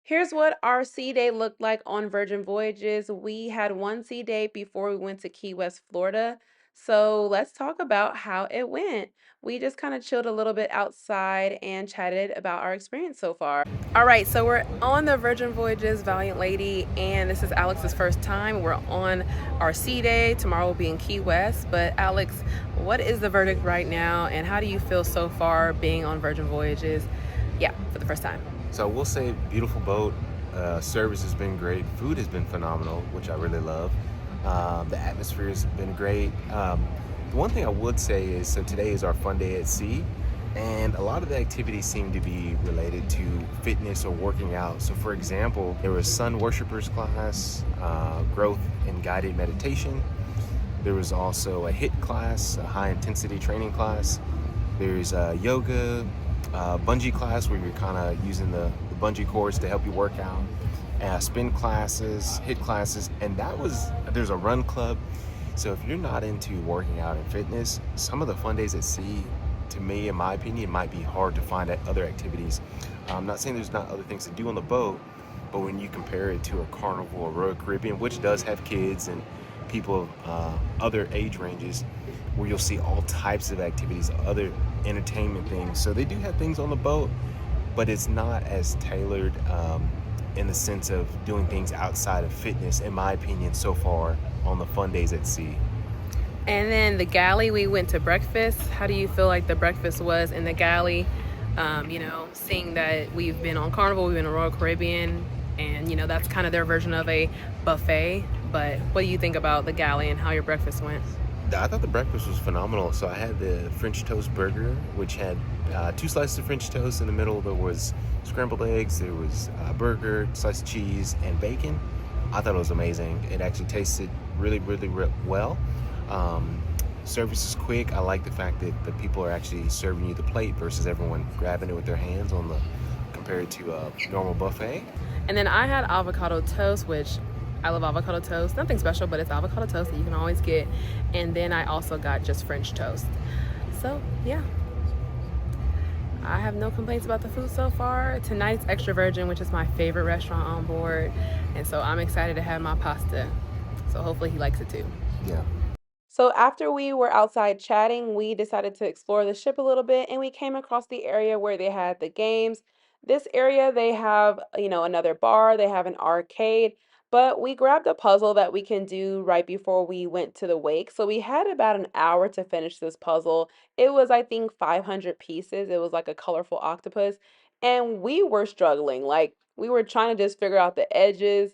Here's what our sea day looked like on Virgin Voyages. We had one sea day before we went to Key West, Florida. So let's talk about how it went. We just kind of chilled a little bit outside and chatted about our experience so far. All right, so we're on the Virgin Voyages Valiant Lady, and this is Alex's first time. We're on our sea day. Tomorrow we'll be in Key West. But Alex, what is the verdict right now, and how do you feel so far being on Virgin Voyages? Yeah, for the first time. So we'll say beautiful boat. Service has been great. Food has been phenomenal, which I really love. The atmosphere has been great. The one thing I would say is, so today is our fun day at sea, and a lot of the activities seem to be related to fitness or working out. So, for example, there was sun worshipers class, growth and guided meditation. There was also a HIIT class, a high intensity training class. There's yoga, bungee class where you're kind of using the bungee cords to help you work out, spin classes, HIIT classes, and there's a run club. So if you're not into working out and fitness, some of the fun days at sea, to me, in my opinion, might be hard to find at other activities. I'm not saying there's not other things to do on the boat, but when you compare it to a Carnival or Royal Caribbean, which does have kids and people of other age ranges, where you'll see all types of activities, other entertainment things. So they do have things on the boat, but it's not as tailored in the sense of doing things outside of fitness, in my opinion, so far on the fun days at sea. And then the galley, we went to breakfast. How do you feel like the breakfast was in the galley? Seeing that we've been on Carnival, we've been on Royal Caribbean, and that's kind of their version of a buffet. But what do you think about the galley and how your breakfast went? I thought the breakfast was phenomenal. So I had the French toast burger, which had two slices of French toast. In the middle there was scrambled eggs, there was a burger, slice of cheese, and bacon. I thought it was amazing. It actually tasted really, really, well. Service is quick. I like the fact that the people are actually serving you the plate versus everyone grabbing it with their hands compared to a normal buffet. And then I had avocado toast, which I love avocado toast. Nothing special, but it's avocado toast that you can always get. And then I also got just French toast. So, yeah. I have no complaints about the food so far. Tonight's Extra Virgin, which is my favorite restaurant on board. And so I'm excited to have my pasta. So hopefully he likes it too. Yeah. So after we were outside chatting, we decided to explore the ship a little bit and we came across the area where they had the games. This area, they have, another bar, they have an arcade, but we grabbed a puzzle that we can do right before we went to the wake. So we had about an hour to finish this puzzle. It was, I think, 500 pieces. It was like a colorful octopus, and we were struggling. Like we were trying to just figure out the edges,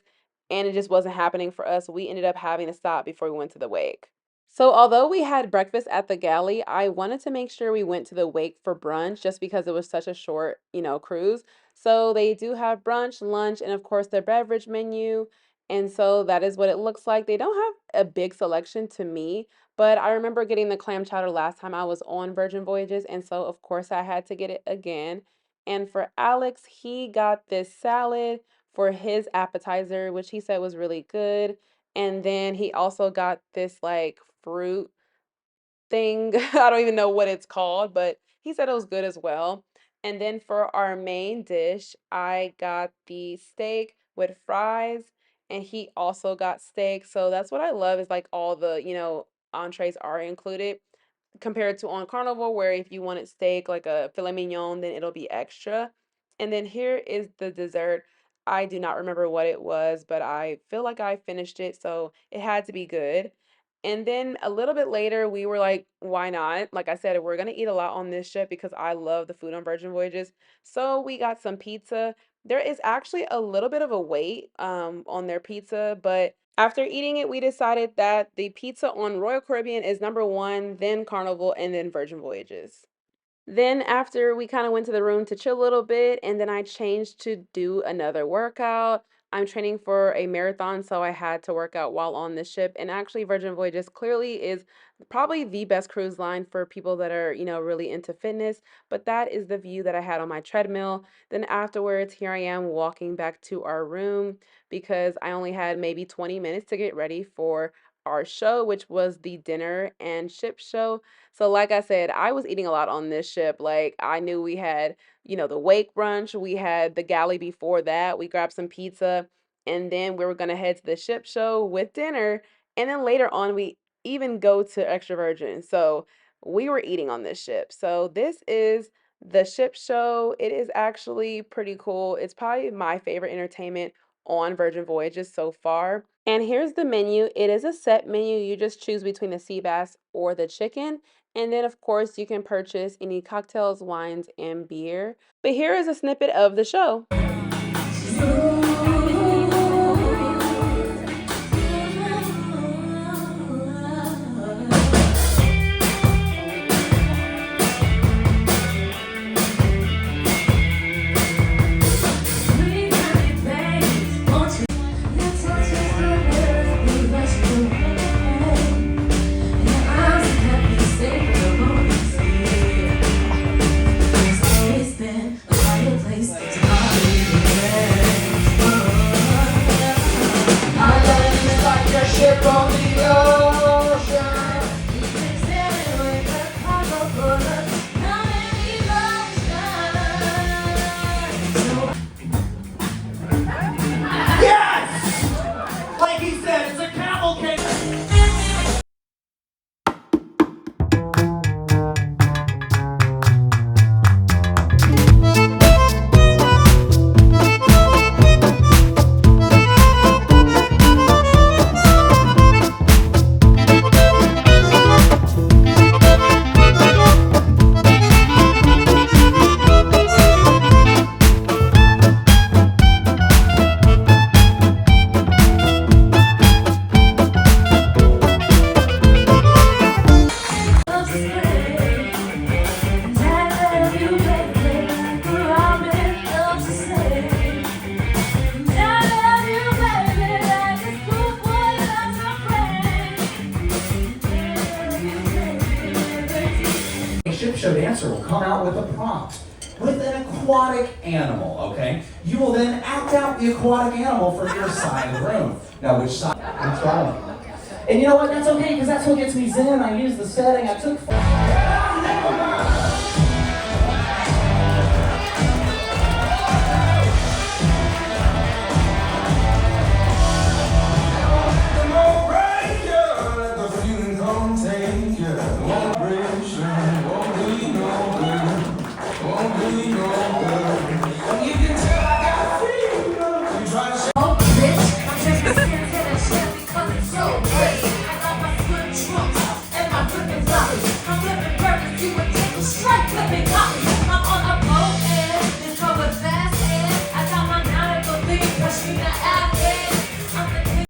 and it just wasn't happening for us. We ended up having to stop before we went to the wake. So, although we had breakfast at the galley, I wanted to make sure we went to the wake for brunch just because it was such a short, cruise. So, they do have brunch, lunch, and of course, their beverage menu. And so that is what it looks like. They don't have a big selection to me, but I remember getting the clam chowder last time I was on Virgin Voyages. And so, of course, I had to get it again. And for Alex, he got this salad for his appetizer, which he said was really good. And then he also got this like fruit thing. I don't even know what it's called, but he said it was good as well. And then for our main dish, I got the steak with fries, and he also got steak. So that's what I love is like all the, entrees are included compared to on Carnival, where if you wanted steak, like a filet mignon, then it'll be extra. And then here is the dessert. I do not remember what it was, but I feel like I finished it, so it had to be good. And then a little bit later, we were like, why not? Like I said, we're gonna eat a lot on this ship because I love the food on Virgin Voyages. So we got some pizza. There is actually a little bit of a wait on their pizza, but after eating it, we decided that the pizza on Royal Caribbean is number one, then Carnival, and then Virgin Voyages. Then after we kind of went to the room to chill a little bit, and then I changed to do another workout. I'm training for a marathon, so I had to work out while on the ship. And actually, Virgin Voyages clearly is probably the best cruise line for people that are, really into fitness. But that is the view that I had on my treadmill. Then afterwards, here I am walking back to our room because I only had maybe 20 minutes to get ready for our show, which was the dinner and ship show. So like I said, I was eating a lot on this ship. Like I knew we had, the Wake Brunch, we had the galley before that. We grabbed some pizza and then we were going to head to the ship show with dinner, and then later on we even go to Extra Virgin. So we were eating on this ship. So this is the ship show. It is actually pretty cool. It's probably my favorite entertainment on Virgin Voyages so far. And here's the menu. It is a set menu. You just choose between the sea bass or the chicken. And then, of course, you can purchase any cocktails, wines, and beer. But here is a snippet of the show. Ship show dancer will come out with a prompt with an aquatic animal, okay? You will then act out the aquatic animal from your side of the room. Now, which side? I'm trying. And you know what? That's okay, because that's what gets me zen. I use the setting. I took... I'm on a boat and it's going fast and I got my nautical thing pushing the